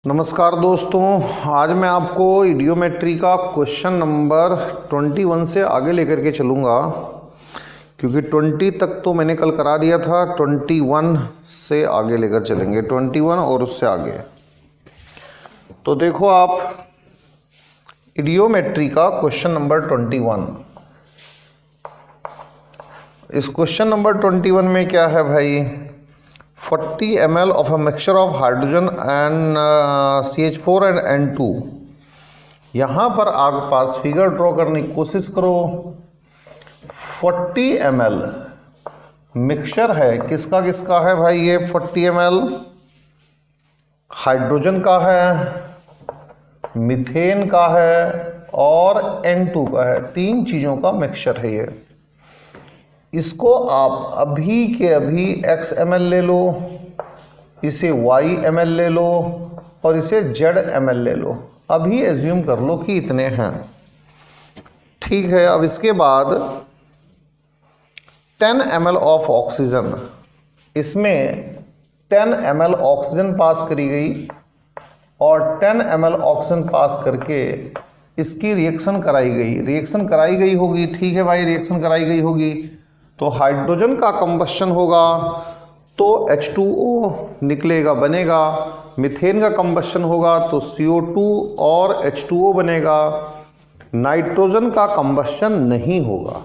नमस्कार दोस्तों, आज मैं आपको इडियोमेट्री का क्वेश्चन नंबर 21 से आगे लेकर के चलूँगा, क्योंकि 20 तक तो मैंने कल करा दिया था। 21 से आगे लेकर चलेंगे, 21 और उससे आगे। तो देखो आप, इडियोमेट्री का क्वेश्चन नंबर 21। इस क्वेश्चन नंबर 21 में क्या है भाई, 40 ml of a mixture of hydrogen and CH4 and N2। यहाँ पर आपके पास फिगर ड्रॉ करने की कोशिश करो। 40 ml मिक्सचर है, किसका किसका है भाई? ये 40 ml हाइड्रोजन का है, मीथेन का है और N2 का है। तीन चीज़ों का मिक्सचर है ये। इसको आप अभी के अभी x ml ले लो, इसे y ml ले लो और इसे z ml ले लो। अभी एज्यूम कर लो कि इतने हैं, ठीक है। अब इसके बाद 10 ml ऑफ ऑक्सीजन, इसमें 10 ml ऑक्सीजन पास करी गई और 10 ml ऑक्सीजन पास करके इसकी रिएक्शन कराई गई। रिएक्शन कराई गई होगी, ठीक है भाई, रिएक्शन कराई गई होगी तो हाइड्रोजन का कंबस्शन होगा तो H2O निकलेगा, बनेगा। मीथेन का कंबस्शन होगा तो CO2 और H2O बनेगा। नाइट्रोजन का कंबस्शन नहीं होगा।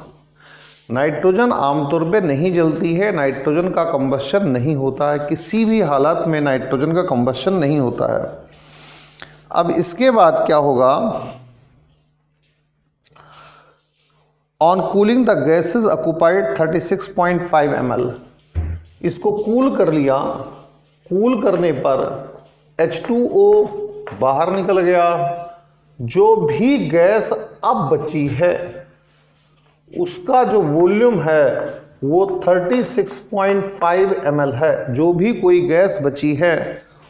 नाइट्रोजन आमतौर पे नहीं जलती है, नाइट्रोजन का कंबस्शन नहीं होता है, किसी भी हालत में नाइट्रोजन का कंबस्शन नहीं होता है। अब इसके बाद क्या होगा, on cooling the gases occupied 36.5 ml। इसको कूल कर लिया, कूल करने पर H2O बाहर निकल गया। जो भी गैस अब बची है उसका जो वॉल्यूम है वो 36.5 ml है। जो भी कोई गैस बची है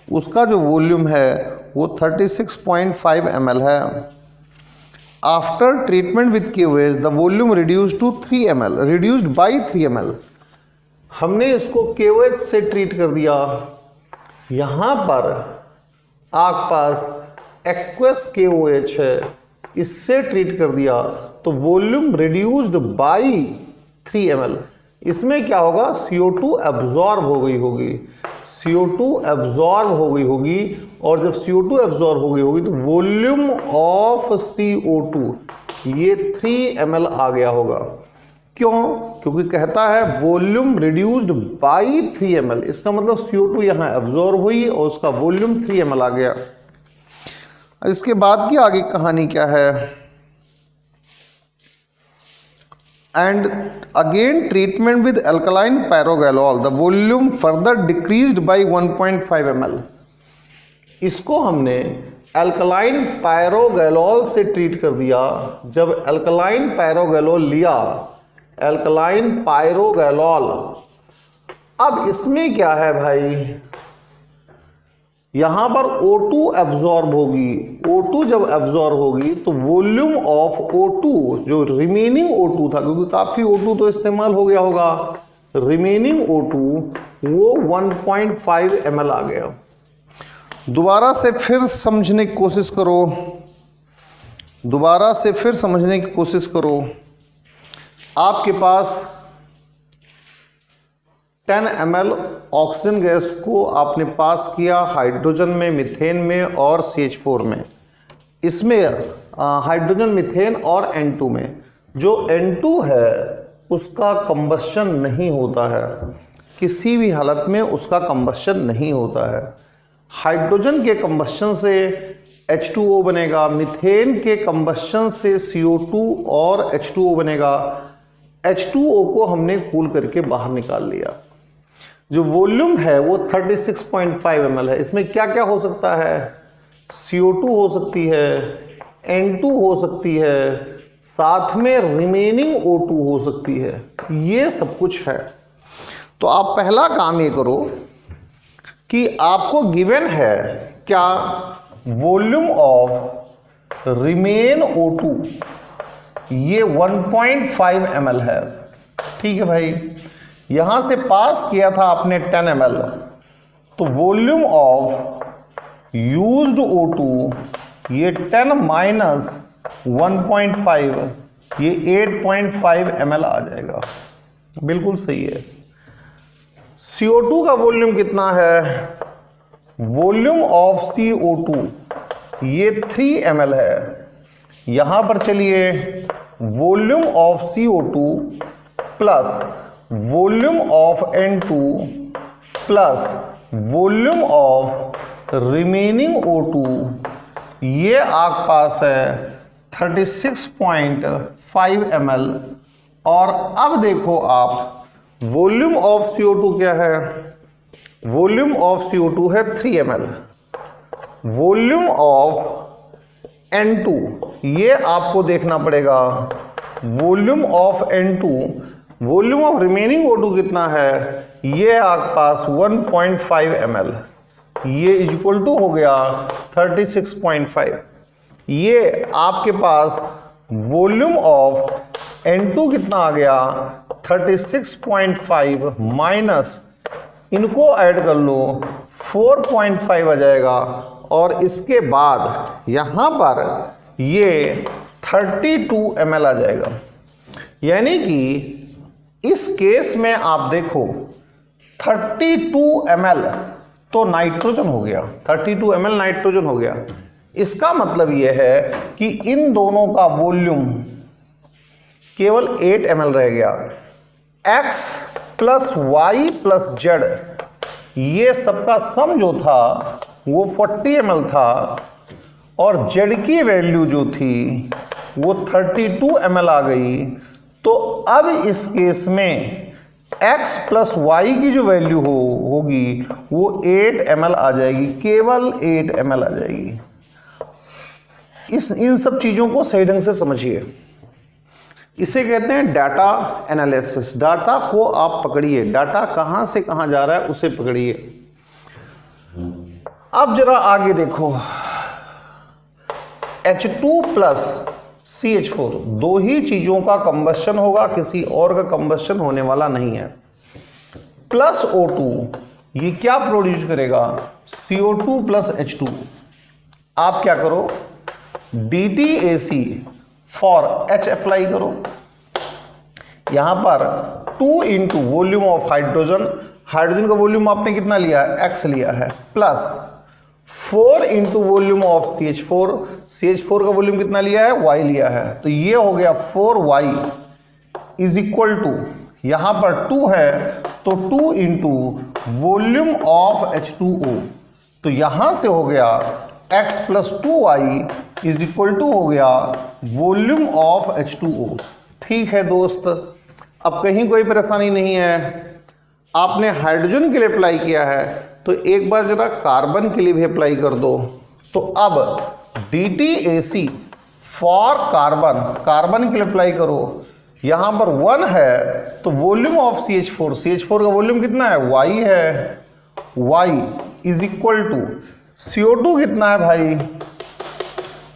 उसका जो वॉल्यूम है वो 36.5 ml है। After treatment with KOH the volume reduced to 3 ml, reduced by 3 ml। हमने इसको KOH से ट्रीट कर दिया। यहाँ पर आपके पास एक्वस KOH है, इससे ट्रीट कर दिया तो वॉल्यूम रिड्यूस्ड बाई 3 ml। इसमें क्या होगा, CO2 एब्जॉर्ब हो गई होगी, CO2 एब्जॉर्ब हो गई होगी और जब CO2 एब्जॉर्ब हो गई होगी तो वॉल्यूम ऑफ CO2 ये 3 ml आ गया होगा। क्यों? क्योंकि कहता है वॉल्यूम रिड्यूस्ड बाई 3 ml। इसका मतलब CO2 यहाँ एब्जॉर्ब हुई और उसका वॉल्यूम 3 ml आ गया। इसके बाद की आगे कहानी क्या है, and again treatment with alkaline pyrogallol the volume further decreased by 1.5 ml। इसको हमने अल्कलाइन पायरोगैलोल से ट्रीट कर दिया। जब अल्कलाइन पायरोगैलोल लिया, अल्कलाइन पायरोगैलोल, अब इसमें क्या है भाई, यहां पर O2 एब्जॉर्ब होगी। O2 जब एब्जॉर्ब होगी तो वॉल्यूम ऑफ O2, जो रिमेनिंग O2 था, क्योंकि काफी O2 तो इस्तेमाल हो गया होगा, रिमेनिंग O2 वो 1.5 ml आ गया। दोबारा से फिर समझने की कोशिश करो, दोबारा से फिर समझने की कोशिश करो। आपके पास 10 ml ऑक्सीजन गैस को आपने पास किया हाइड्रोजन में, मीथेन में और CH4 में। इसमें हाइड्रोजन, मीथेन और N2 में। जो N2 है उसका कंबस्शन नहीं होता है, किसी भी हालत में उसका कंबस्शन नहीं होता है। हाइड्रोजन के कंबस्शन से H2O बनेगा, मीथेन के कंबस्शन से CO2 और H2O बनेगा। H2O को हमने कूल करके बाहर निकाल लिया। जो वॉल्यूम है वो 36.5 ml है। इसमें क्या क्या हो सकता है, CO2 हो सकती है, N2 हो सकती है, साथ में रिमेनिंग O2 हो सकती है, ये सब कुछ है। तो आप पहला काम ये करो कि आपको गिवन है क्या, वॉल्यूम ऑफ रिमेन O2 ये 1.5 ml है, ठीक है भाई। यहां से पास किया था आपने 10 ml, तो वॉल्यूम ऑफ यूज्ड O2 ये 10 माइनस 1.5 ये 8.5 ml आ जाएगा। बिल्कुल सही है। CO2 का वॉल्यूम कितना है? वॉल्यूम ऑफ CO2 ये 3 ml है। यहां पर चलिए volume of CO2 plus volume of N2 plus volume of remaining O2 ये आपके पास है 36.5 ml। और अब देखो आप वॉल्यूम ऑफ CO2 क्या है? वॉल्यूम ऑफ CO2 है 3 ml। वॉल्यूम ऑफ N2 ये आपको देखना पड़ेगा। Volume of N2, volume of remaining O2 कितना है? ये आपके पास 1.5 ml। ये इज इक्वल टू हो गया 36.5। ये आपके पास वॉल्यूम ऑफ N2 कितना आ गया? 36.5 माइनस इनको ऐड कर लो 4.5 आ जाएगा। और इसके बाद यहां पर ये 32 ml आ जाएगा। यानी कि इस केस में आप देखो 32 ml तो नाइट्रोजन हो गया, 32 ml नाइट्रोजन हो गया। इसका मतलब यह है कि इन दोनों का वॉल्यूम केवल 8 ml रह गया। x plus y plus z ये सबका सम जो था वो 40 ml था और z की वैल्यू जो थी वो 32 ml आ गई। तो अब इस केस में x प्लस वाई की जो वैल्यू होगी वो 8 ml आ जाएगी, केवल 8 ml आ जाएगी। इन सब चीज़ों को सही ढंग से समझिए। इसे कहते हैं डाटा एनालिसिस। डाटा को आप पकड़िए, डाटा कहाँ से कहाँ जा रहा है उसे पकड़िए। अब जरा आगे देखो, H2 प्लस CH4 दो ही चीजों का कंबस्शन होगा, किसी और का कंबस्शन होने वाला नहीं है। प्लस O2 ये क्या प्रोड्यूस करेगा? CO2 plus H2। आप क्या करो, DTAC फॉर H अप्लाई करो। यहां पर 2 into volume of hydrogen, hydrogen का वॉल्यूम आपने कितना लिया है? X लिया है, plus 4 into volume of CH4, CH4 का वॉल्यूम कितना लिया है? Y लिया है। तो ये हो गया 4Y इज इक्वल टू, यहां पर 2 है तो 2 इंटू वॉल्यूम ऑफ H2O। तो यहां से हो गया X plus 2Y is equal to हो गया वॉल्यूम ऑफ H2O। ठीक है दोस्त, अब कहीं कोई परेशानी नहीं है। आपने हाइड्रोजन के लिए अप्लाई किया है तो एक बार जरा कार्बन के लिए भी अप्लाई कर दो। तो अब DTAC फॉर कार्बन, कार्बन के लिए अप्लाई करो। यहां पर 1 है तो वॉल्यूम ऑफ CH4, CH4 का वॉल्यूम कितना है? Y है, Y is equal to CO2 कितना है भाई?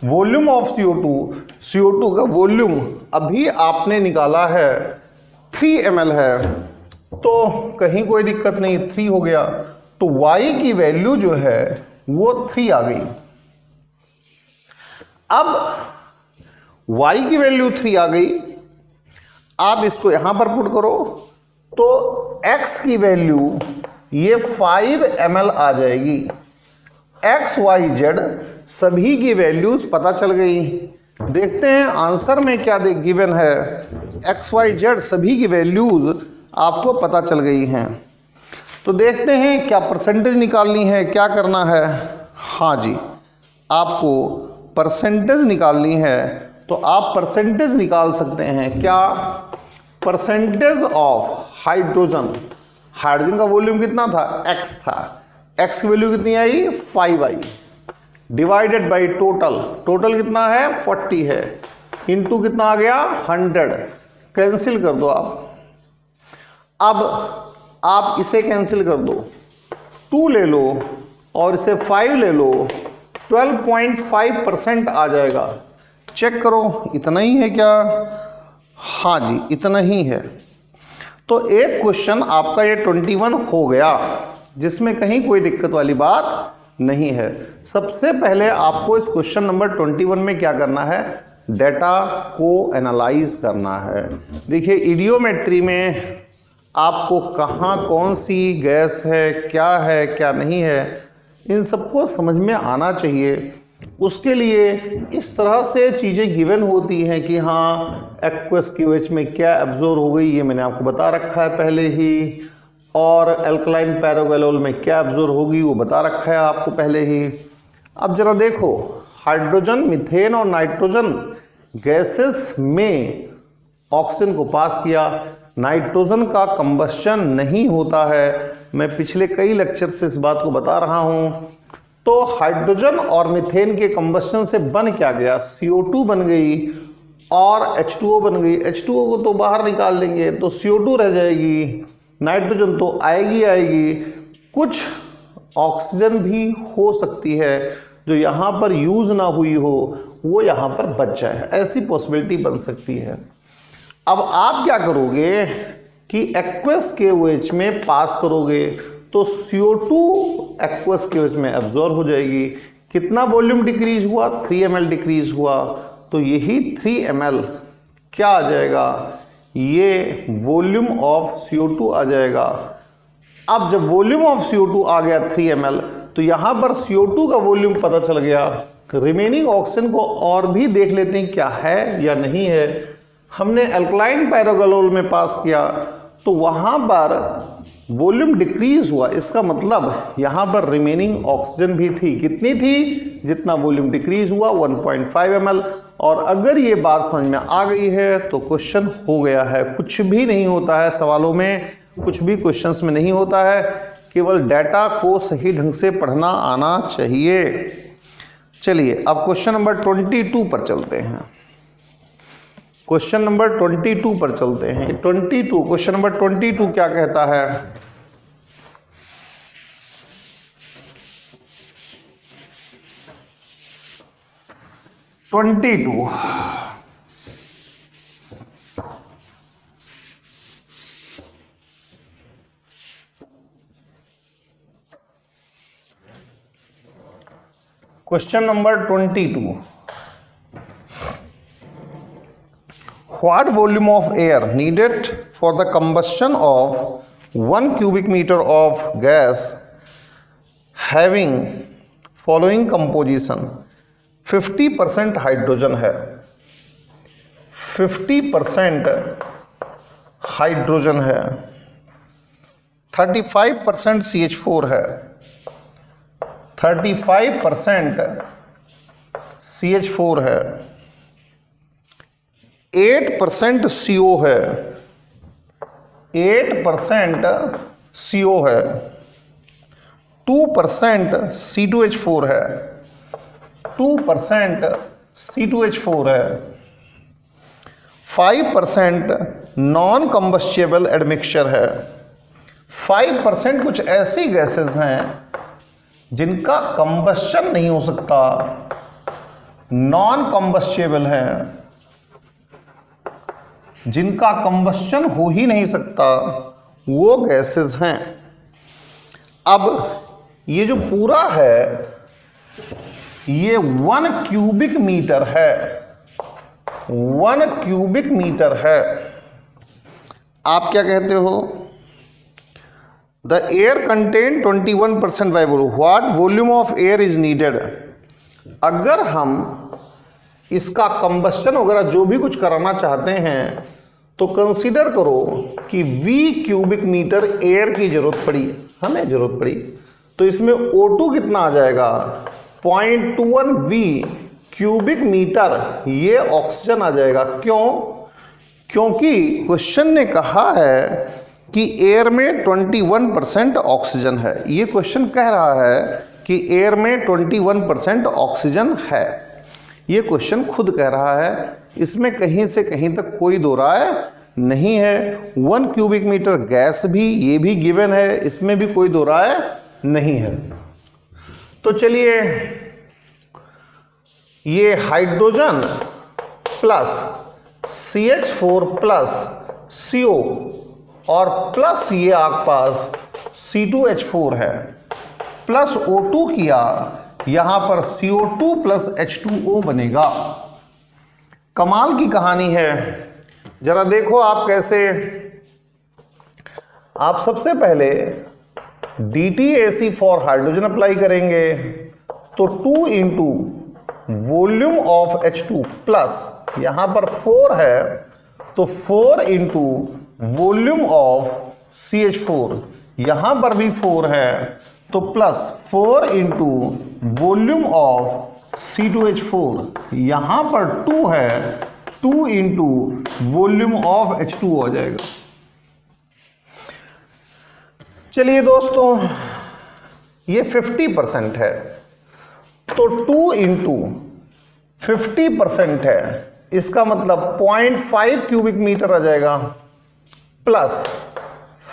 वॉल्यूम ऑफ CO2, CO2 का वॉल्यूम अभी आपने निकाला है 3 ml है, तो कहीं कोई दिक्कत नहीं, 3 हो गया। तो Y की वैल्यू जो है वो 3 आ गई। अब Y की वैल्यू 3 आ गई, आप इसको यहां पर पुट करो तो X की वैल्यू ये 5 ml आ जाएगी। X, Y, Z सभी की वैल्यूज पता चल गई। देखते हैं आंसर में क्या गिवन है। X, Y, Z सभी की वैल्यूज आपको पता चल गई हैं। तो देखते हैं क्या परसेंटेज निकालनी है, क्या करना है। हाँ जी, आपको परसेंटेज निकालनी है तो आप परसेंटेज निकाल सकते हैं। क्या? परसेंटेज ऑफ हाइड्रोजन, हाइड्रोजन का वॉल्यूम कितना था? X था, X की वैल्यू कितनी आई? 5 आई, डिवाइडेड बाई टोटल, टोटल कितना है? 40 है, इनटू कितना आ गया? 100। कैंसिल कर दो आप। अब आप इसे कैंसिल कर दो, 2 ले लो और इसे 5 ले लो, 12.5% आ जाएगा। चेक करो, इतना ही है क्या? हाँ जी, इतना ही है। तो एक क्वेश्चन आपका ये 21 हो गया, जिसमें कहीं कोई दिक्कत वाली बात नहीं है। सबसे पहले आपको इस क्वेश्चन नंबर 21 में क्या करना है, डेटा को एनालाइज करना है। देखिए इडियोमेट्री में आपको कहाँ कौन सी गैस है क्या नहीं है, इन सबको समझ में आना चाहिए। उसके लिए इस तरह से चीज़ें गिवन होती हैं कि हाँ एक्वस क्यूएच में क्या एब्जॉर्ब हो गई, ये मैंने आपको बता रखा है पहले ही, और एल्कलाइन पैरागैलोल में क्या एब्जॉर्ब होगी वो बता रखा है आपको पहले ही। अब जरा देखो, हाइड्रोजन, मीथेन और नाइट्रोजन गैसेस में ऑक्सीजन को पास किया, नाइट्रोजन का कंबस्चन नहीं होता है। मैं पिछले कई लेक्चर से इस बात को बता रहा हूं। तो हाइड्रोजन और मीथेन के कंबस्चन से बन क्या गया, CO2 बन गई और H2O बन गई। H2O को तो बाहर निकाल देंगे तो CO2 रह जाएगी, नाइट्रोजन तो आएगी। कुछ ऑक्सीजन भी हो सकती है जो यहाँ पर यूज ना हुई हो, वो यहाँ पर बच जाए, ऐसी पॉसिबिलिटी बन सकती है। अब आप क्या करोगे कि एक्वस KOH में पास करोगे तो CO2 एक्वस KOH में एब्जॉर्ब हो जाएगी। कितना वॉल्यूम डिक्रीज हुआ, 3 ml डिक्रीज हुआ, तो यही 3 ml क्या आ जाएगा, ये वॉल्यूम ऑफ CO2 आ जाएगा। अब जब वॉल्यूम ऑफ CO2 आ गया 3 ml, तो यहाँ पर CO2 का वॉल्यूम पता चल गया। रिमेनिंग ऑक्सीजन को और भी देख लेते हैं क्या है या नहीं है। हमने एल्कलाइन पैरागैलोल में पास किया तो वहाँ पर वॉल्यूम डिक्रीज हुआ, इसका मतलब यहाँ पर रिमेनिंग ऑक्सीजन भी थी। कितनी थी, जितना वॉल्यूम डिक्रीज हुआ 1.5 ml। और अगर ये बात समझ में आ गई है तो क्वेश्चन हो गया है। कुछ भी नहीं होता है सवालों में, कुछ भी क्वेश्चंस में नहीं होता है, केवल डाटा को सही ढंग से पढ़ना आना चाहिए। चलिए अब क्वेश्चन नंबर 22 पर चलते हैं। क्वेश्चन नंबर 22 पर चलते हैं। 22 क्वेश्चन नंबर 22 क्या कहता है, question number 22, what volume of air needed for the combustion of 1 cubic meter of gas having following composition? 50% hydrogen है, 50% हाइड्रोजन है, 35% CH4 है, 35% CH4 है, 8% CO है, 8% CO है, 2% C2H4 है, 2% C2H4 है, 5% नॉन कंबस्टेबल एडमिक्सचर है। 5% कुछ ऐसी गैसेस हैं जिनका कंबस्शन नहीं हो सकता, नॉन कंबस्टेबल है, जिनका कंबस्शन हो ही नहीं सकता, वो गैसेस हैं। अब ये जो पूरा है ये 1 क्यूबिक मीटर है, 1 क्यूबिक मीटर है। आप क्या कहते हो, the air contain 21% by volume, what volume of air is needed. अगर हम इसका कंबस्शन वगैरह जो भी कुछ कराना चाहते हैं तो कंसीडर करो कि V क्यूबिक मीटर एयर की जरूरत पड़ी, हमें जरूरत पड़ी, तो इसमें O2 कितना आ जाएगा, 0.21 V क्यूबिक मीटर, ये ऑक्सीजन आ जाएगा। क्यों, क्योंकि क्वेश्चन ने कहा है कि एयर में 21% ऑक्सीजन है। ये क्वेश्चन कह रहा है कि एयर में 21% ऑक्सीजन है, ये क्वेश्चन खुद कह रहा है, इसमें कहीं से कहीं तक कोई दो राय नहीं है। 1 क्यूबिक मीटर गैस भी, ये भी गिवन है, इसमें भी कोई दो राय नहीं है। तो चलिए, ये hydrogen plus CH4 plus CO और प्लस ये आपके पास C2H4 है, प्लस O2 किया, यहां पर CO2 प्लस H2O बनेगा। कमाल की कहानी है। जरा देखो आप कैसे। आप सबसे पहले DTAC फॉर हाइड्रोजन अप्लाई करेंगे तो 2 into volume of H2 plus यहां पर 4 है तो 4 इंटू वॉल्यूम ऑफ CH4, यहां पर भी 4 है तो plus 4 into volume of C2H4, यहां पर 2 है 2 इंटू वॉल्यूम ऑफ H2 हो जाएगा। चलिए दोस्तों, ये 50% है तो 2 इंटू 50% है, इसका मतलब 0.5 क्यूबिक मीटर आ जाएगा, प्लस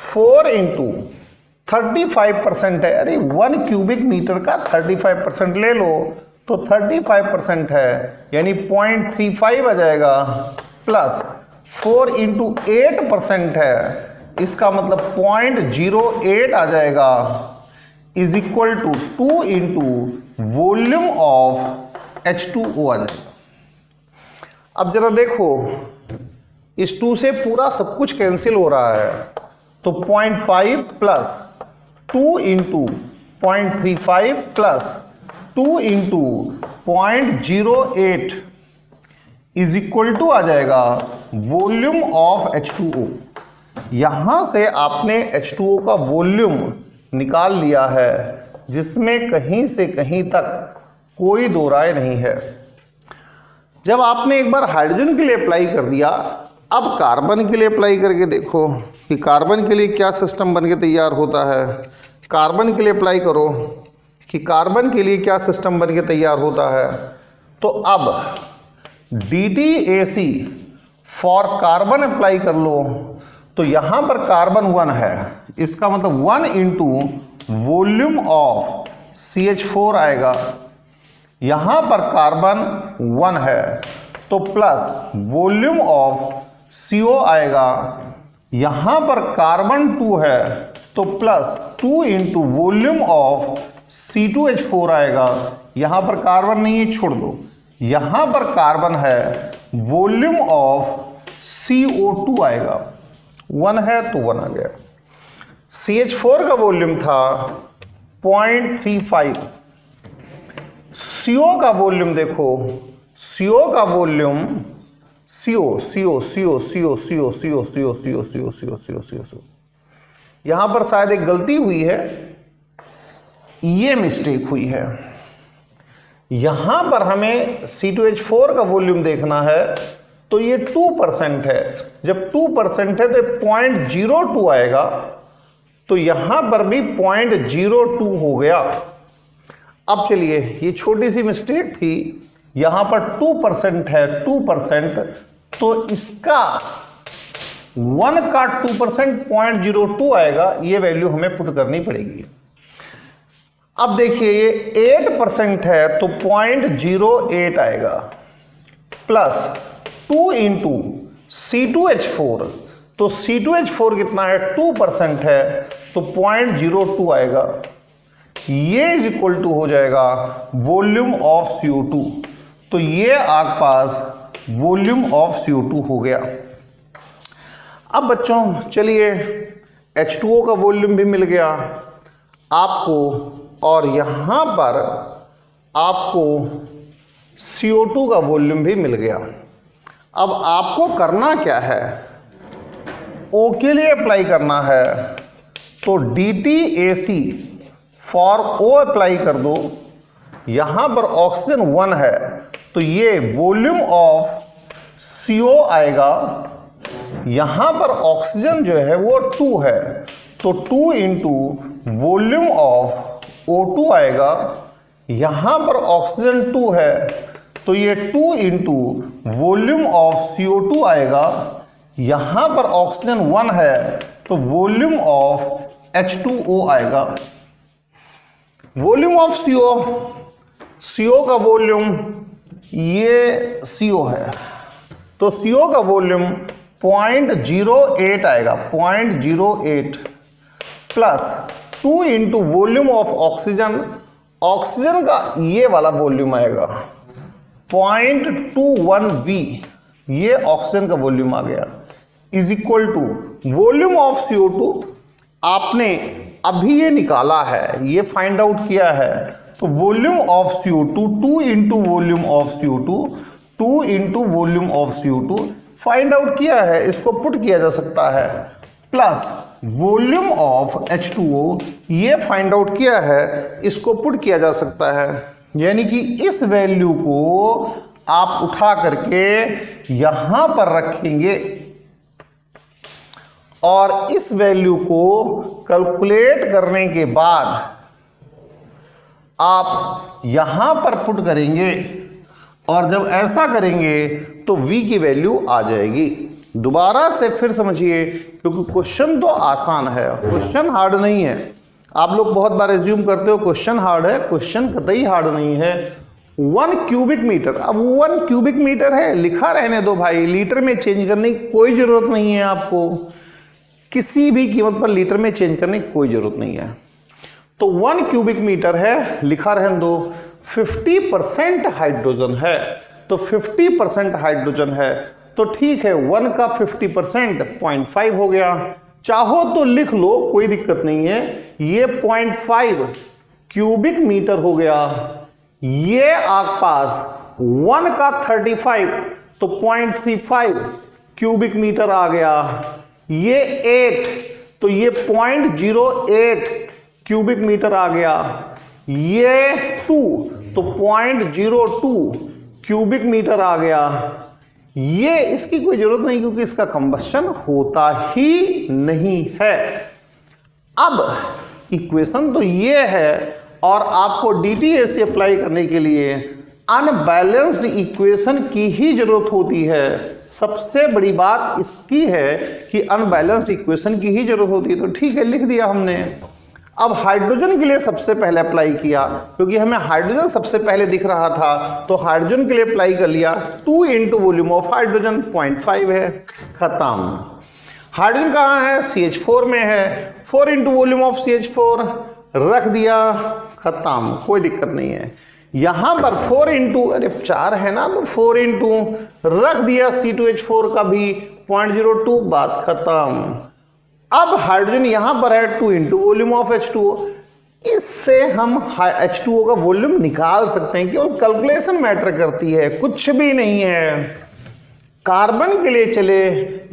4 इंटू 35% है। अरे 1 क्यूबिक मीटर का 35% ले लो तो 35% है, यानी 0.35 आ जाएगा, प्लस 4 इंटू 8% है, इसका मतलब 0.08 आ जाएगा, is equal to 2 into volume of H2O आ जाएगा। अब जरा देखो, इस 2 से पूरा सब कुछ कैंसिल हो रहा है तो 0.5 plus 2 into 0.35 plus 2 into 0.08 is equal to आ जाएगा वॉल्यूम ऑफ H2O। यहां से आपने H2O का वॉल्यूम निकाल लिया है, जिसमें कहीं से कहीं तक कोई दो राय नहीं है। जब आपने एक बार हाइड्रोजन के लिए अप्लाई कर दिया, अब कार्बन के लिए अप्लाई करके देखो कि कार्बन के लिए क्या सिस्टम बन के तैयार होता है। कार्बन के लिए अप्लाई करो कि कार्बन के लिए क्या सिस्टम बन के तैयार होता है। तो अब DTAC फॉर कार्बन अप्लाई कर लो तो यहां पर कार्बन 1 है, इसका मतलब 1 इंटू वॉल्यूम ऑफ CH4 आएगा, यहां पर कार्बन 1 है तो प्लस वॉल्यूम ऑफ CO आएगा, यहां पर कार्बन 2 है तो plus 2 into volume of C2H4 आएगा, यहां पर कार्बन नहीं है, छोड़ दो, यहां पर कार्बन है, वॉल्यूम ऑफ CO2 आएगा, 1 है तो 1 आ गया। CH4 का वॉल्यूम था 0.35, CO का वॉल्यूम देखो, CO का वॉल्यूम CO यहां पर शायद एक गलती हुई है, ये मिस्टेक हुई है। यहां पर हमें C2H4 का वॉल्यूम देखना है तो ये 2% है, जब 2% है तो 0.02 आएगा, तो यहां पर भी 0.02 हो गया। अब चलिए, ये छोटी सी मिस्टेक थी, यहां पर 2% है, 2%, तो इसका 1 का 2% 0.02 आएगा, ये वैल्यू हमें पुट करनी पड़ेगी। अब देखिए, ये 8% है तो 0.08 आएगा, प्लस 2 इंटू C2H4, तो C2H4 कितना है, 2% है तो 0.02 आएगा, ये इज इक्वल टू हो जाएगा वॉल्यूम ऑफ CO2। तो ये आपके पास वॉल्यूम ऑफ CO2 हो गया। अब बच्चों चलिए, H2O का वॉल्यूम भी मिल गया आपको, और यहां पर आपको CO2 का वॉल्यूम भी मिल गया। अब आपको करना क्या है, O के लिए अप्लाई करना है तो DTAC फॉर O अप्लाई कर दो, यहां पर ऑक्सीजन 1 है तो ये वॉल्यूम ऑफ CO आएगा, यहां पर ऑक्सीजन जो है वो 2 है तो 2 इंटू वॉल्यूम ऑफ O2 आएगा, यहां पर ऑक्सीजन 2 है तो ये 2 इंटू वॉल्यूम ऑफ CO2 आएगा, यहां पर ऑक्सीजन 1 है तो वॉल्यूम ऑफ H2O आएगा। वॉल्यूम ऑफ CO का वॉल्यूम, ये CO है तो CO का वॉल्यूम 0.08 आएगा, 0.08 plus 2 into volume of oxygen, oxygen का ये वाला वॉल्यूम आएगा 0.21 V, ये ऑक्सीजन का वॉल्यूम आ गया, is equal to volume of CO2 आपने अभी ये निकाला है, ये फाइंड आउट किया है, तो volume of CO2 2 into volume of CO2, 2 into volume of CO2 find out किया है, इसको पुट किया जा सकता है, प्लस वॉल्यूम ऑफ H2O ये फाइंड आउट किया है, इसको पुट किया जा सकता है, यानी कि इस वैल्यू को आप उठा करके यहां पर रखेंगे और इस वैल्यू को कैलकुलेट करने के बाद आप यहां पर पुट करेंगे और जब ऐसा करेंगे तो V की वैल्यू आ जाएगी। दोबारा से फिर समझिए, क्योंकि क्वेश्चन तो आसान है, क्वेश्चन हार्ड नहीं है। आप लोग बहुत बार एज्यूम करते हो क्वेश्चन हार्ड है, क्वेश्चन कतई हार्ड नहीं है। 1 क्यूबिक मीटर, अब 1 क्यूबिक मीटर है, लिखा रहने दो भाई, लीटर में चेंज करने की कोई जरूरत नहीं है, आपको किसी भी कीमत पर लीटर में चेंज करने की कोई जरूरत नहीं है। तो 1 क्यूबिक मीटर है, लिखा रहने दो। 50% हाइड्रोजन है, तो 50% हाइड्रोजन है, तो ठीक है, 1 का 50% 0.5 हो गया। चाहो तो लिख लो, कोई दिक्कत नहीं है, ये 0.5 क्यूबिक मीटर हो गया। ये आपके पास 1 का 35, तो 0.35 क्यूबिक मीटर आ गया। ये 8, तो ये 0.08 क्यूबिक मीटर आ गया। ये 2, तो 0.02 क्यूबिक मीटर आ गया। ये इसकी कोई जरूरत नहीं, क्योंकि इसका कंबस्शन होता ही नहीं है। अब इक्वेशन तो ये है, और आपको DTA से अप्लाई करने के लिए अनबैलेंस्ड इक्वेशन की ही जरूरत होती है। सबसे बड़ी बात इसकी है कि अनबैलेंस्ड इक्वेशन की ही जरूरत होती है। तो ठीक है, लिख दिया हमने। अब हाइड्रोजन के लिए सबसे पहले अप्लाई किया, क्योंकि हमें हाइड्रोजन सबसे पहले दिख रहा था, तो हाइड्रोजन के लिए अप्लाई कर लिया। 2 इंटू वॉल्यूम ऑफ हाइड्रोजन 0.5 है, खत्म। हाइड्रोजन कहाँ है? CH4 में है। 4 इंटू वॉल्यूम ऑफ CH4 रख दिया, खत्म, कोई दिक्कत नहीं है। यहां पर 4 इंटू, अरे 4 है ना, तो 4 इंटू रख दिया C2H4 का भी 0.02, बात खत्म। अब हाइड्रोजन यहां पर है 2 इंटू वॉल्यूम ऑफ H2O, इससे हम H2O का वॉल्यूम निकाल सकते हैं, केवल कैलकुलेशन मैटर करती है, कुछ भी नहीं है। कार्बन के लिए चले,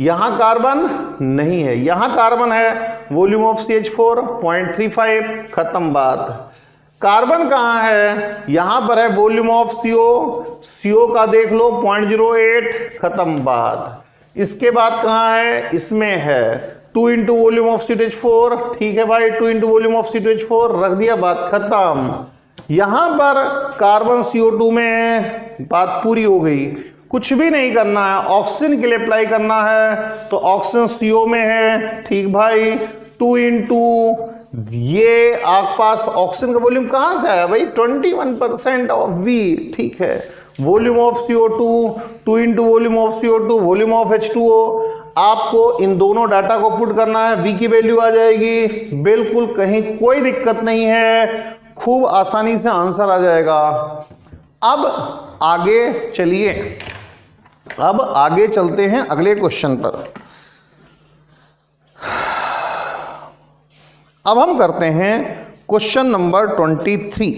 यहां कार्बन नहीं है, यहां कार्बन है, वॉल्यूम ऑफ CH4 0.35, खत्म बात। कार्बन कहां है? यहां पर है, वॉल्यूम ऑफ CO का देख लो 0.08, खत्म बात। इसके बाद कहां है? इसमें है 2 इंटू वॉल्यूम ऑफ C2H4, ठीक है भाई, 2 इंटू वॉल्यूम ऑफ C2H4 रख दिया, बात खत्म। यहां पर कार्बन CO2 में है, बात पूरी हो गई। कुछ भी नहीं करना है, ऑक्सीजन के लिए अप्लाई करना है, तो ऑक्सीजन CO में है, ठीक भाई। 2 इंटू ये आपके पास ऑक्सीजन का वॉल्यूम कहां से आया भाई? 21% ऑफ V, ठीक है। Volume of CO2, 2 into volume of CO2, volume of H2O। आपको इन दोनों डाटा को पुट करना है, V की वैल्यू आ जाएगी, बिल्कुल कहीं कोई दिक्कत नहीं है, खूब आसानी से आंसर आ जाएगा। अब आगे चलिए, अब आगे चलते हैं अगले क्वेश्चन पर। अब हम करते हैं क्वेश्चन नंबर 23।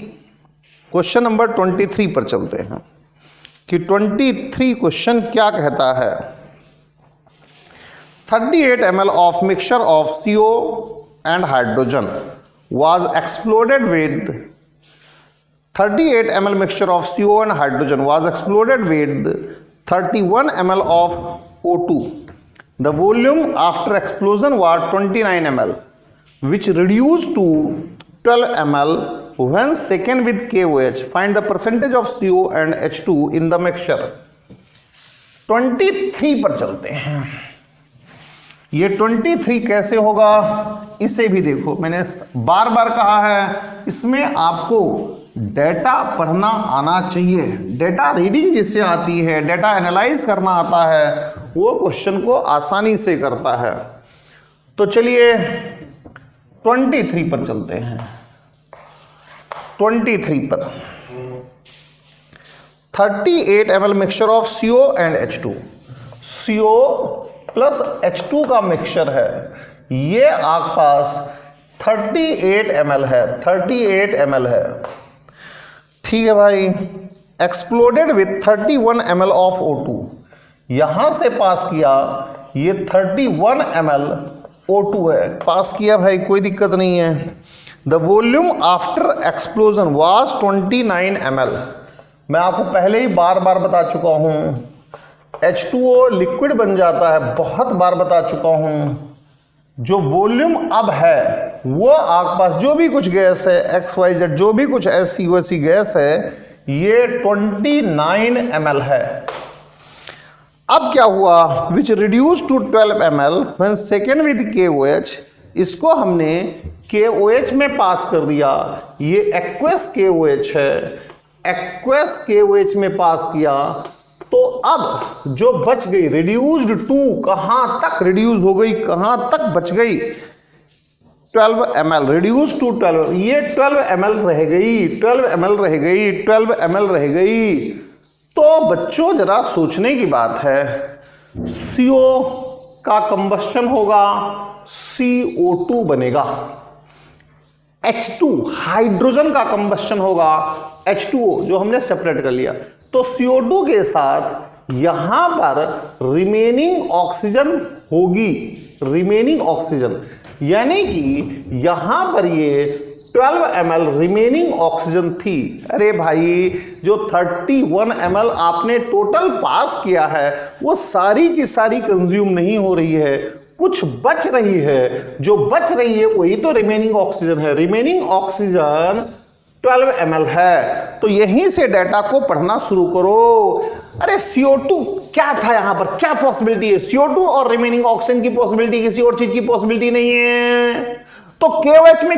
क्वेश्चन नंबर 23 पर चलते हैं कि 23 क्वेश्चन क्या कहता है। 38 ml of mixture of CO and hydrogen was exploded with 38 ml mixture of CO and hydrogen was exploded with 31 ml of O2. The volume after explosion was 29 ml, which reduced to 12 ml when shaken with KOH. Find the percentage of CO and H2 in the mixture. 23 पर चलते हैं। ये 23 कैसे होगा, इसे भी देखो, मैंने बार बार कहा है, इसमें आपको डेटा पढ़ना आना चाहिए। डेटा रीडिंग जिससे आती है, डेटा एनालाइज करना आता है, वो क्वेश्चन को आसानी से करता है। तो चलिए 23 पर चलते हैं, 23 पर 38 ml mixture of CO and H2, CO plus H2 का मिक्सचर है, ये आपके पास 38 ml है, 38 ml है, ठीक है भाई। Exploded with 31 ml of O2, यहां से पास किया, ये 31 ml O2 है, पास किया भाई, कोई दिक्कत नहीं है। The volume after explosion was 29 ml, मैं आपको पहले ही बार बार बता चुका हूं, H2O लिक्विड बन जाता है, बहुत बार बता चुका हूं। जो वॉल्यूम अब है वो आपके पास जो भी कुछ गैस है XYZ, जो भी कुछ ऐसी वैसी गैस है, ये 29 ml है। अब क्या हुआ, which reduce to 12 ml when second with KOH, इसको हमने KOH में पास कर दिया, ये एक्वस KOH है, एक्वस KOH में पास किया, तो अब जो बच गई रिड्यूस्ड टू, कहां तक रिड्यूस हो गई, कहां तक बच गई, 12 ml, रिड्यूस टू 12, ये 12 ml रह गई, 12 ml रह गई, 12 ml रह गई। तो बच्चों जरा सोचने की बात है, CO का कंबस्शन होगा, CO2 बनेगा, H2 हाइड्रोजन का कंबस्शन होगा, H2O जो हमने सेपरेट कर लिया, तो CO2 के साथ यहां पर रिमेनिंग ऑक्सीजन होगी, रिमेनिंग ऑक्सीजन, यानी कि यहां पर ये 12 ml रिमेनिंग ऑक्सीजन थी। अरे भाई, जो 31 ml आपने टोटल पास किया है वो सारी की सारी कंज्यूम नहीं हो रही है, कुछ बच रही है, जो बच रही है वही तो रिमेनिंग ऑक्सीजन है, रिमेनिंग ऑक्सीजन 12 ml है। तो यहीं से डाटा को पढ़ना शुरू करो। अरे CO2 क्या था, यहां पर क्या पॉसिबिलिटी है, CO2 और रिमेनिंग ऑक्सीजन की पॉसिबिलिटी, किसी और चीज की पॉसिबिलिटी नहीं है। तो KOH में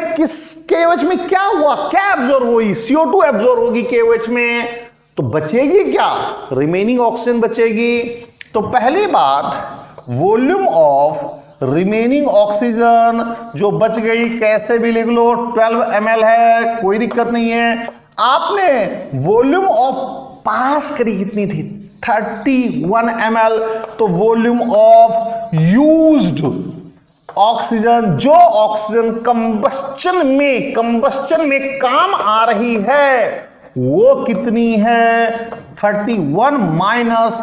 KOH में क्या हुआ, क्या एब्जॉर्ब हुई, CO2 एब्जॉर्ब होगी KOH में, तो बचेगी क्या, रिमेनिंग ऑक्सीजन बचेगी। तो पहली बात, वॉल्यूम ऑफ रिमेनिंग ऑक्सीजन जो बच गई, कैसे भी लिख लो, 12 ml है, कोई दिक्कत नहीं है। आपने वॉल्यूम ऑफ पास करी कितनी थी, 31 ml, तो वॉल्यूम ऑफ यूज्ड ऑक्सीजन, जो ऑक्सीजन कंबस्चन में काम आ रही है, वो कितनी है, 31 माइनस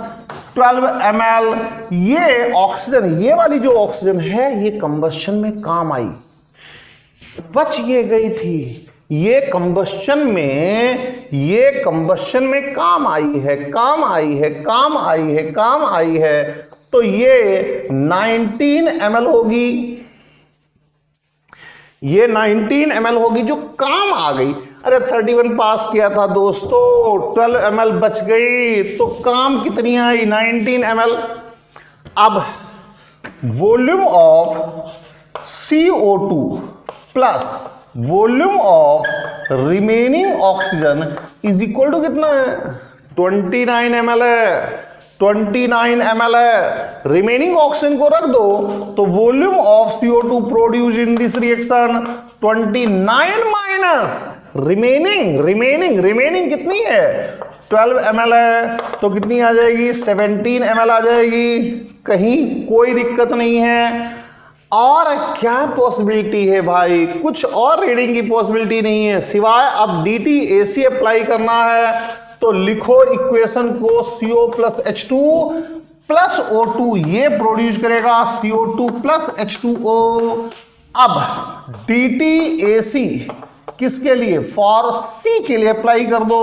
12 ml। ये ऑक्सीजन, ये वाली जो ऑक्सीजन है, ये कंबस्चन में काम आई, बच ये गई थी, ये कंबस्चन में काम आई है, काम आई है, काम आई है, काम आई है, तो ये 19 ml होगी, ये 19 ml होगी जो काम आ गई। अरे 31 पास किया था दोस्तों, 12 ml बच गई, तो काम कितनी आई, 19 ml। अब volume of CO2 plus volume of remaining oxygen is equal to कितना है, 29 ml है, 29 ml है। रिमेनिंग ऑक्सीजन को रख दो, तो volume of CO2 produce in this reaction 29 minus remaining कितनी है, 12 ml है, तो कितनी आ जाएगी, 17 ml आ जाएगी, कहीं कोई दिक्कत नहीं है। और क्या पॉसिबिलिटी है भाई, कुछ और रीडिंग की पॉसिबिलिटी नहीं है, सिवाय अब DTAC अप्लाई करना है। तो लिखो इक्वेशन को, CO plus H2 plus O2 ये प्रोड्यूस करेगा CO2 प्लस H2O। अब DTAC किसके लिए, फॉर C के लिए अप्लाई कर दो।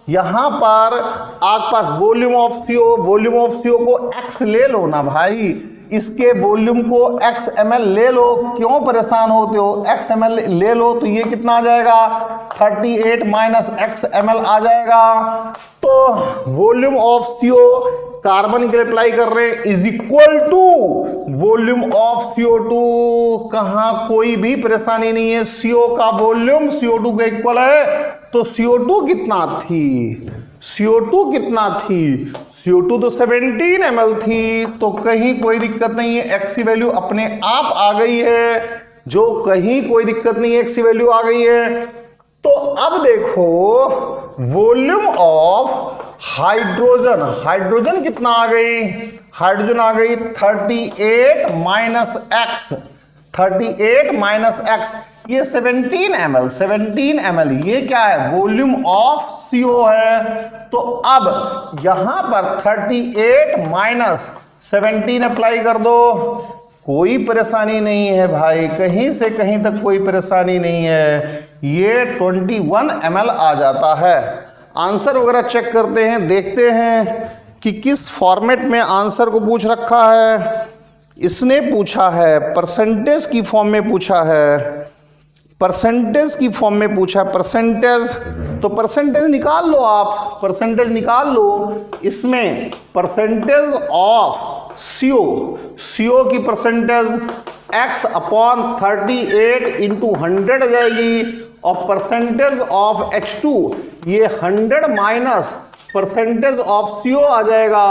यहां पर आपके पास वॉल्यूम ऑफ CO को X ले लो ना भाई, इसके वॉल्यूम को x ml ले लो, क्यों परेशान होते हो, x ml ले लो, तो ये कितना आ जाएगा, 38 माइनस x ml आ जाएगा। तो वॉल्यूम ऑफ CO कार्बन के लिए अप्लाई कर रहे हैं is equal to volume of CO2, कहां कोई भी परेशानी नहीं है, CO का वॉल्यूम CO2 के इक्वल है। तो CO2 कितना थी, CO2 तो 17 ml थी, तो कहीं कोई दिक्कत नहीं है, x की वैल्यू अपने आप आ गई है। जो कहीं कोई दिक्कत नहीं है, x की वैल्यू आ गई है। तो अब देखो वॉल्यूम ऑफ हाइड्रोजन, हाइड्रोजन कितना आ गई, हाइड्रोजन आ गई 38 माइनस एक्स, 38 माइनस एक्स, ये 17 ml, 17 ml, ये क्या है, वॉल्यूम ऑफ CO है। तो अब यहां पर 38 माइनस 17 अप्लाई कर दो, कोई परेशानी नहीं है भाई, कहीं से कहीं तक कोई परेशानी नहीं है, ये 21 ml आ जाता है। आंसर वगैरह चेक करते हैं, देखते हैं कि किस फॉर्मेट में आंसर को पूछ रखा है। इसने पूछा है परसेंटेज की फॉर्म में पूछा है, परसेंटेज की फॉर्म में पूछा है, परसेंटेज, तो परसेंटेज निकाल लो आप, परसेंटेज निकाल लो। इसमें परसेंटेज ऑफ CO की परसेंटेज x अपॉन 38 इंटू 100 आ जाएगी, और परसेंटेज ऑफ H2 ये 100 माइनस परसेंटेज ऑफ CO आ जाएगा,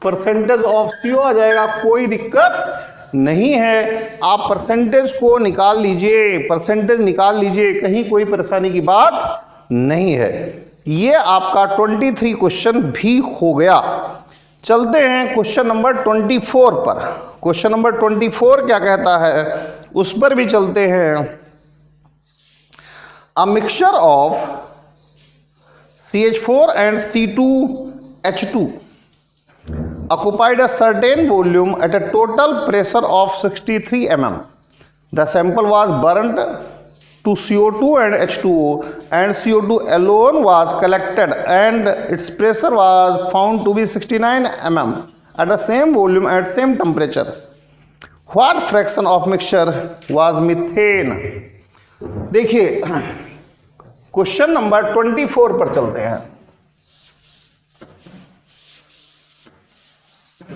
परसेंटेज ऑफ CO आ जाएगा, कोई दिक्कत नहीं है। आप परसेंटेज को निकाल लीजिए, परसेंटेज निकाल लीजिए, कहीं कोई परेशानी की बात नहीं है। ये आपका 23 क्वेश्चन भी हो गया। चलते हैं क्वेश्चन नंबर 24 पर। क्वेश्चन नंबर 24 क्या कहता है उस पर भी चलते हैं। A mixture of CH4 and C2H2 occupied a certain volume at a total pressure of 63 mm. The sample was burnt to CO2 and H2O, and CO2 alone was collected and its pressure was found to be 69 mm at the same volume at same temperature. What fraction of mixture was methane? देखिए question number 24 पर चलते हैं।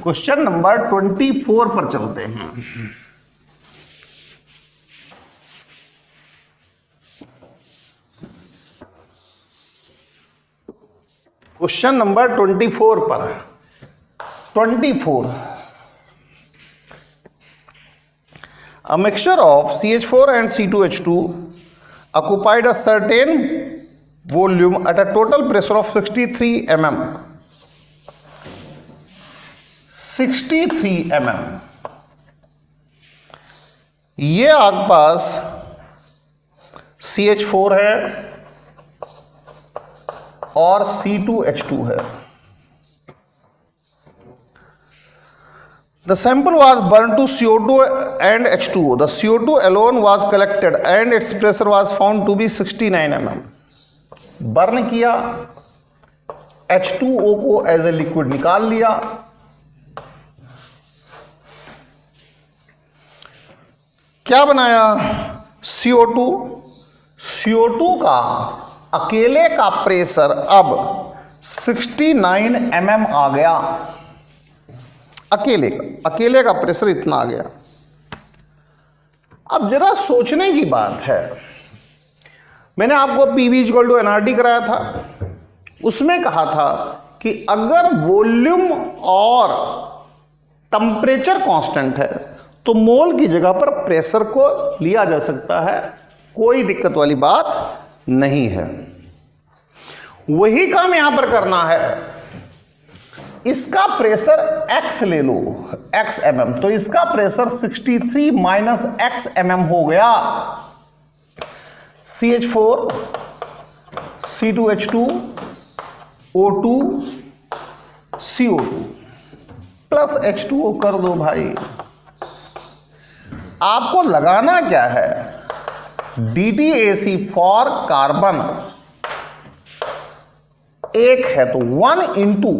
Question number 24 पर चलते हैं। Question number 24 पर 24 A mixture of CH4 and C2H2 occupied a certain volume at a total pressure of 63 mm. 63 mm. ये आपके पास CH4 है और C2H2 है। The sample was burned to CO2 and H2O. The CO2 alone was collected and its pressure was found to be 69 mm. Burn किया, H2O को as a liquid निकाल लिया, क्या बनाया CO2, CO2 का अकेले का प्रेशर अब 69 mm आ गया, अकेले का प्रेशर इतना आ गया। अब जरा सोचने की बात है, मैंने आपको PV = nRT कराया था, उसमें कहा था कि अगर वॉल्यूम और टेम्परेचर कांस्टेंट है तो मोल की जगह पर प्रेशर को लिया जा सकता है, कोई दिक्कत वाली बात नहीं है। वही काम यहां पर करना है। इसका प्रेशर x ले लो, x mm, तो इसका प्रेशर 63 माइनस x mm हो गया। CH4, C2H2, O2, CO2 plus H2O कर दो भाई। आपको लगाना क्या है, DTAC फॉर कार्बन एक है तो 1 into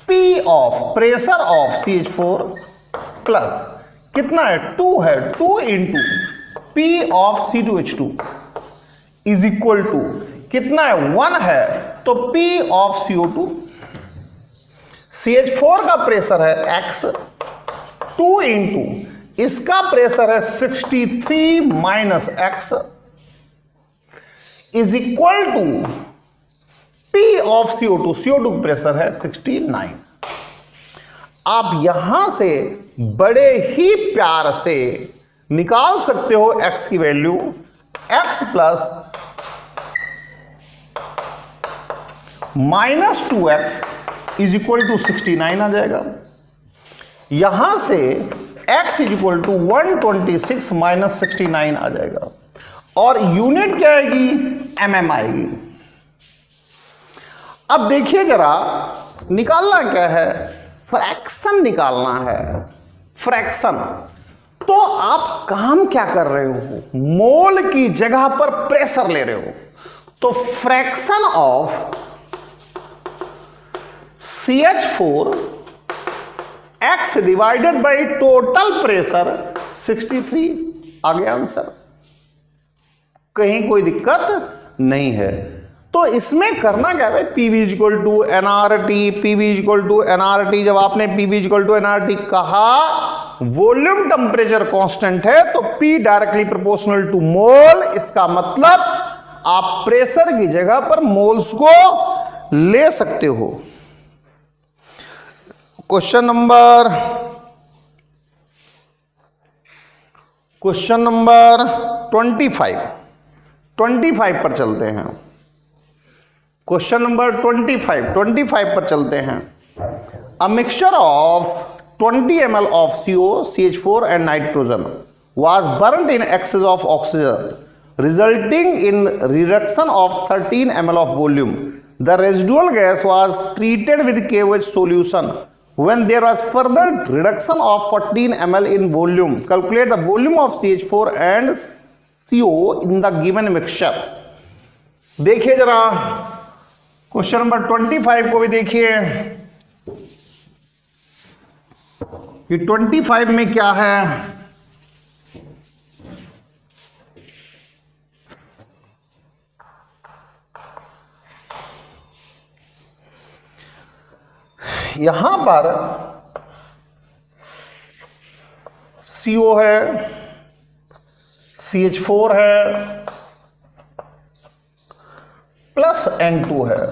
P of pressure of CH4 plus कितना है 2 है, 2 into P of C2H2 is equal to कितना है 1 है तो P ऑफ CO2। CH4 का प्रेशर है X, 2 इंटू इसका प्रेशर है 63 minus X is equal to P of CO2, CO2 pressure है 69। आप यहां से बड़े ही प्यार से निकाल सकते हो x की वैल्यू, x plus -2x is equal to 69 आ जाएगा। यहां से x is equal to 126 minus 69 आ जाएगा और यूनिट क्या आएगी, mm आएगी। अब देखिए जरा, निकालना क्या है, फ्रैक्शन निकालना है, फ्रैक्शन। तो आप काम क्या कर रहे हो, मोल की जगह पर प्रेशर ले रहे हो, तो fraction of CH4 x divided by total pressure 63 आ गया आंसर। कहीं कोई दिक्कत नहीं है। तो इसमें करना क्या है, PV equal to NRT, PV equal to NRT। जब आपने PV इक्वल टू NRT कहा, वॉल्यूम टेम्परेचर कांस्टेंट है तो P directly proportional to mole. इसका मतलब आप प्रेशर की जगह पर मोल्स को ले सकते हो। क्वेश्चन नंबर 25 पर चलते हैं। क्वेश्चन नंबर 25 पर चलते हैं। A mixture of 20 ml of CO, CH4 and nitrogen was burnt in excess of oxygen, resulting in reduction of 13 ml of volume. The residual gas was treated with KOH solution. When there was further reduction of 14 ml in volume, calculate the volume of CH4 and CO in the given mixture. देखिए जरा question number 25 को भी देखिए कि 25 में क्या है। यहां पर CO है, CH4 है, प्लस N2 है।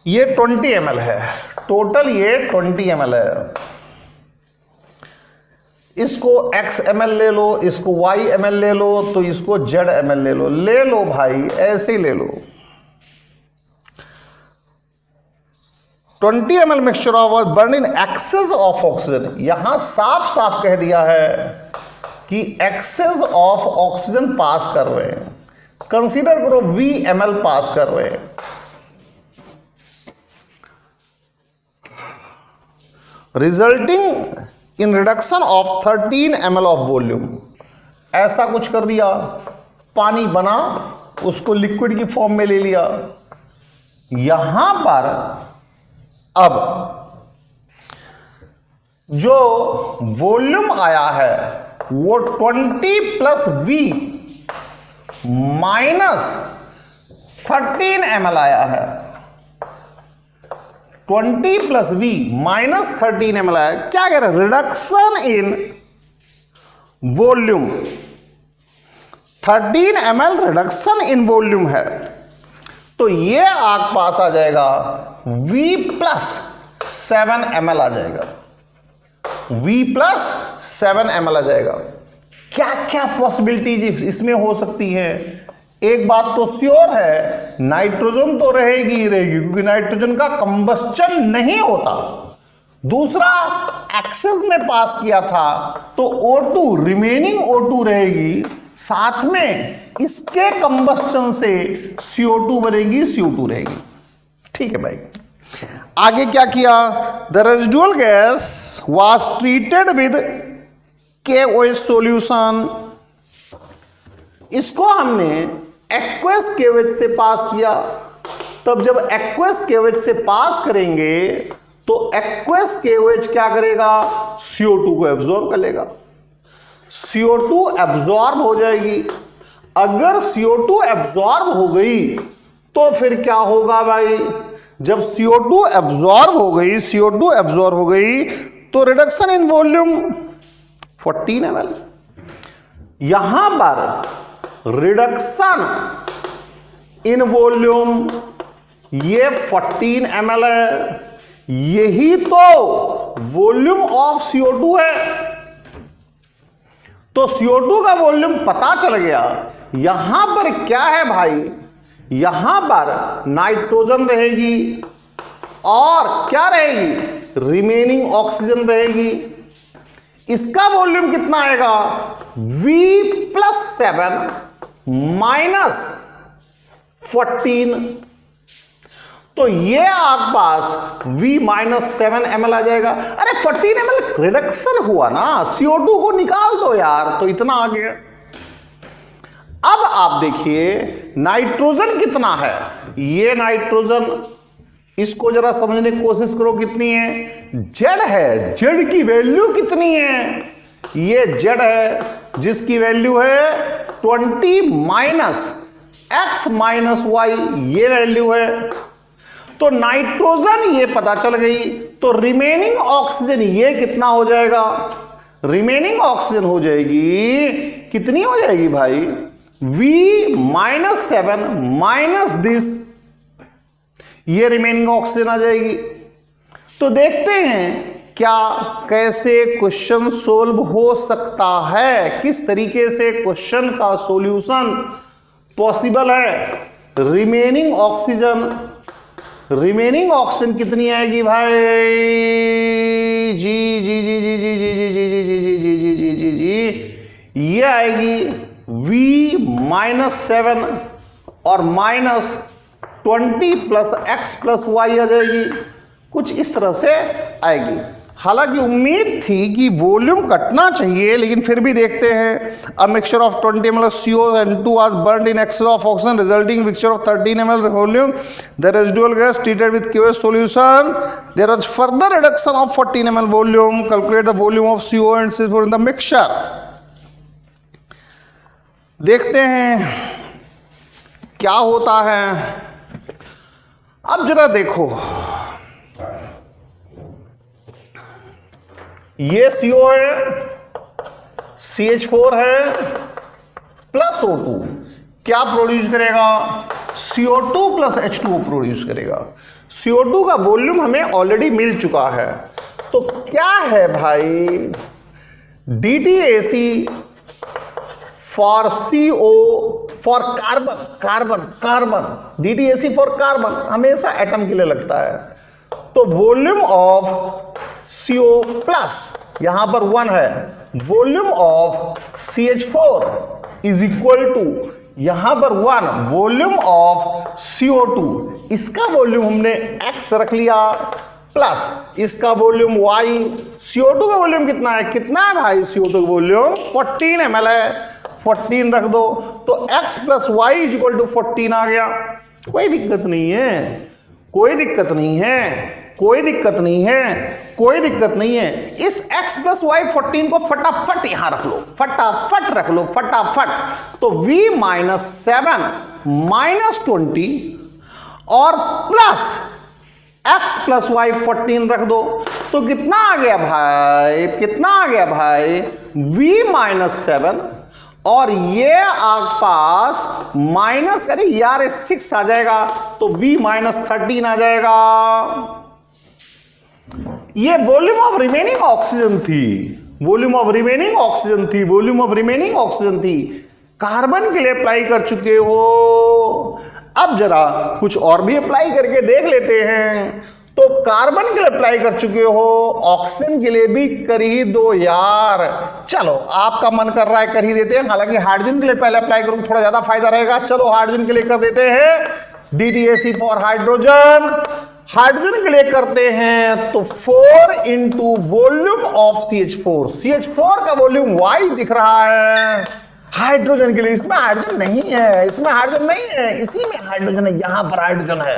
ये 20 ml है, टोटल ये 20 ml है। इसको x ml ले लो, इसको y ml ले लो, तो इसको z ml ले लो भाई, ऐसे ही ले लो। 20 ml mixture of burn in excess of oxygen. यहां साफ साफ कह दिया है कि एक्सेस ऑफ ऑक्सीजन पास कर रहे हैं। कंसीडर करो VML पास कर रहे हैं। Resulting in reduction of 13 ml of volume. ऐसा कुछ कर दिया, पानी बना, उसको लिक्विड की फॉर्म में ले लिया। यहां पर अब जो वॉल्यूम आया है वो 20 प्लस V माइनस 13 ml आया है। 20 प्लस V माइनस 13 ml आया। क्या कह रहे हैं, reduction in volume. 13 ml reduction in volume है, तो ये आपके पास आ जाएगा V प्लस 7 ml आ जाएगा। V प्लस 7 ml आ जाएगा। क्या क्या पॉसिबिलिटीज इसमें हो सकती है। एक बात तो श्योर है, नाइट्रोजन तो रहेगी ही रहेगी, क्योंकि नाइट्रोजन का कंबस्चन नहीं होता। दूसरा, एक्सेस में पास किया था तो O2, रिमेनिंग O2 रहेगी, साथ में इसके कंबस्चन से CO2 बनेगी, CO2 रहेगी। ठीक है भाई, आगे क्या किया, the residual gas was treated with KOH solution. इसको हमने एक्वस KOH से पास किया। तब जब एक्वस KOH से पास करेंगे तो एक्वस KOH क्या करेगा, CO2 को एब्जॉर्ब कर लेगा। CO2 एब्जॉर्ब हो जाएगी। अगर CO2 एब्जॉर्ब हो गई तो फिर क्या होगा भाई, जब CO2 एब्जॉर्ब हो गई, CO2 एब्जॉर्ब हो गई तो रिडक्शन इन वॉल्यूम 14 ml। यहां पर रिडक्शन इन वॉल्यूम ये 14 ml है। यही तो वॉल्यूम ऑफ CO2 है। तो CO2 का वॉल्यूम पता चल गया। यहां पर क्या है भाई, यहां पर नाइट्रोजन रहेगी और क्या रहेगी, रिमेनिंग ऑक्सीजन रहेगी। इसका वॉल्यूम कितना आएगा, V+7 -14। तो ये आपके पास V-7 ml आ जाएगा। अरे 14 ml रिडक्शन हुआ ना, CO2 को निकाल दो यार, तो इतना आ गया। अब आप देखिए नाइट्रोजन कितना है, ये नाइट्रोजन, इसको जरा समझने की कोशिश करो कितनी है, जेड है, जेड की वैल्यू कितनी है, ये जेड है जिसकी वैल्यू है 20 -x -y, ये वैल्यू है। तो नाइट्रोजन ये पता चल गई। तो रिमेनिंग ऑक्सीजन ये कितना हो जाएगा, रिमेनिंग ऑक्सीजन हो जाएगी, कितनी हो जाएगी भाई, V-7 माइनस दिस, ये रिमेनिंग ऑक्सीजन आ जाएगी। तो देखते हैं क्या कैसे क्वेश्चन सोल्व हो सकता है, किस तरीके से क्वेश्चन का सॉल्यूशन पॉसिबल है। रिमेनिंग ऑक्सीजन कितनी आएगी भाई, जी जी जी जी जी जी जी जी जी जी जी जी जी जी जी, ये आएगी V-7 और -20 + x + y आ जाएगी, कुछ इस तरह से आएगी। हालांकि उम्मीद थी कि वॉल्यूम कटना चाहिए, लेकिन फिर भी देखते हैं। A mixture of 20 ml CO2 was burned in excess of oxygen resulting mixture of 13 ml volume. The residual gas treated with QS solution. There was further reduction of 14 ml volume. Calculate the volume of CO and C4 in the mixture. देखते हैं क्या होता है। अब जरा देखो, ये CO है, CH4 है प्लस O2, क्या प्रोड्यूस करेगा, CO2 + H2O प्रोड्यूस करेगा। CO2 का वॉल्यूम हमें ऑलरेडी मिल चुका है, तो क्या है भाई, DTAC for CO for carbon, DTAC for carbon हमेशा एटम के लिए लगता है। तो वॉल्यूम ऑफ CO प्लस, यहां पर 1 है, volume of CH4 is equal to, यहां पर 1 वॉल्यूम ऑफ CO2, इसका वॉल्यूम हमने x रख लिया, प्लस इसका वॉल्यूम y। CO2 का वॉल्यूम कितना है भाई, CO2 का वॉल्यूम 14 ml है, 14 रख दो, तो x + y = 14 आ गया। कोई दिक्कत नहीं है, इस x + y 14 को फटाफट यहां रख लो, फटाफट। तो V-7 -20 और प्लस x + y 14 रख दो, तो कितना आ गया भाई, V-7 और ये आपके पास माइनस करें यार 6 आ जाएगा, तो V-13 आ जाएगा। ये वॉल्यूम ऑफ रिमेनिंग ऑक्सीजन थी, कार्बन के लिए अप्लाई कर चुके हो। अब जरा कुछ और भी अप्लाई करके देख लेते हैं। तो कार्बन के लिए अप्लाई कर चुके हो, ऑक्सीजन के लिए भी कर ही दो यार। चलो आपका मन कर रहा है कर ही देते हैं, हालांकि हाइड्रोजन के लिए पहले अप्लाई करूं थोड़ा ज्यादा फायदा रहेगा। चलो हाइड्रोजन के लिए कर देते हैं, DTAC फॉर हाइड्रोजन के लिए करते हैं, तो 4 × वॉल्यूम ऑफ CH4 का वॉल्यूम Y दिख रहा है। हाइड्रोजन के लिए इसमें हाइड्रोजन नहीं है, इसी में हाइड्रोजन है, यहां पर हाइड्रोजन है,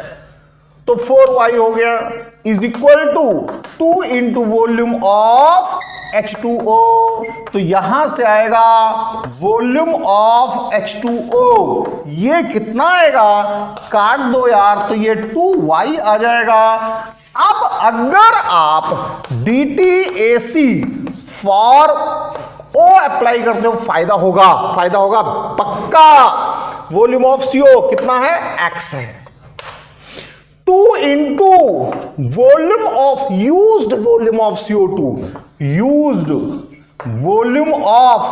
तो 4y हो गया is equal to 2 × volume of H2O। तो यहां से आएगा वॉल्यूम ऑफ H2O, ये कितना आएगा, काट दो यार, तो ये 2y आ जाएगा। अब अगर आप DTAC फॉर O अप्लाई करते हो, फायदा होगा पक्का। वॉल्यूम ऑफ CO कितना है, x है, 2 into volume of used volume of CO2, used volume of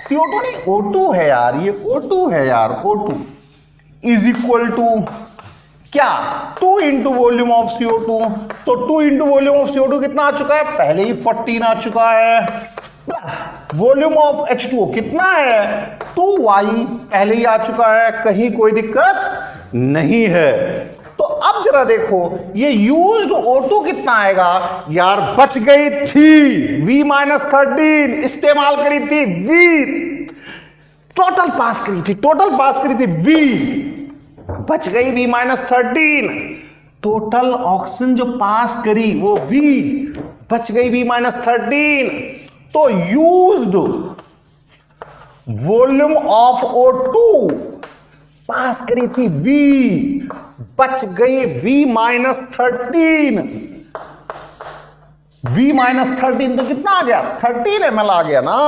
CO2 नहीं O2 है यार, ये O2 है यार, O2 इज इक्वल टू क्या 2 इंटू वॉल्यूम ऑफ CO2। तो 2 इंटू वॉल्यूम ऑफ CO2 कितना आ चुका है, पहले ही 14 आ चुका है, प्लस वॉल्यूम ऑफ H2O कितना है 2y, पहले ही आ चुका है, कहीं कोई दिक्कत नहीं है। तो अब जरा देखो ये यूज्ड O2 कितना आएगा यार, बच गई थी V-13 इस्तेमाल करी थी V, टोटल पास करी थी V, बच गई V-13, टोटल ऑक्सीजन जो पास करी वो V, बच गई V-13। तो यूज्ड वॉल्यूम ऑफ O2 पास करी थी V, बच गई V-13। V-13 तो कितना आ गया 13 ml आ गया ना।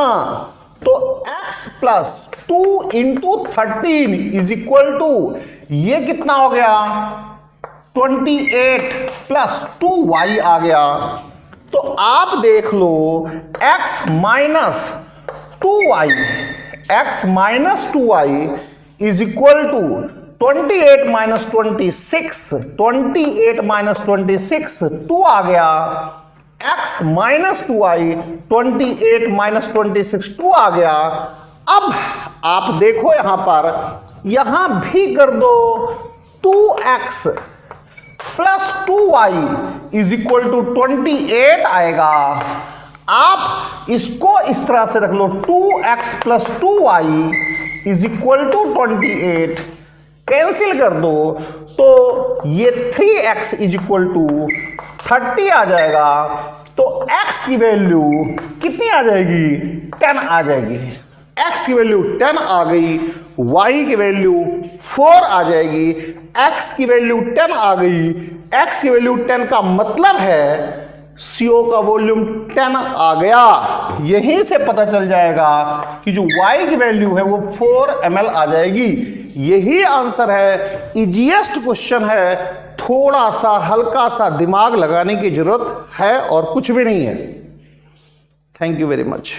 तो x plus 2 into 13 is equal to ये कितना हो गया 28 प्लस 2y आ गया। तो आप देख लो x minus 2y is equal to 28 minus 26, 28 minus 26 2 आ गया, x माइनस 2y 28 माइनस 26 2 आ गया। अब आप देखो यहां पर, यहां भी कर दो 2x plus 2y is equal to 28 आएगा। आप इसको इस तरह से रख लो 2x plus 2y is equal to 28, cancel कर दो तो ये 3x इज इक्वल टू 30 आ जाएगा। तो x की वैल्यू कितनी आ जाएगी 10 आ जाएगी, x की वैल्यू 10 आ गई, y की वैल्यू 4 आ जाएगी, x की वैल्यू 10 आ गई, x की वैल्यू 10 का मतलब है CO का वॉल्यूम 10 आ गया। यहीं से पता चल जाएगा कि जो y की वैल्यू है वो 4 ml आ जाएगी। यही आंसर है, इजीएस्ट क्वेश्चन है, थोड़ा सा हल्का सा दिमाग लगाने की जरूरत है और कुछ भी नहीं है। Thank you very much.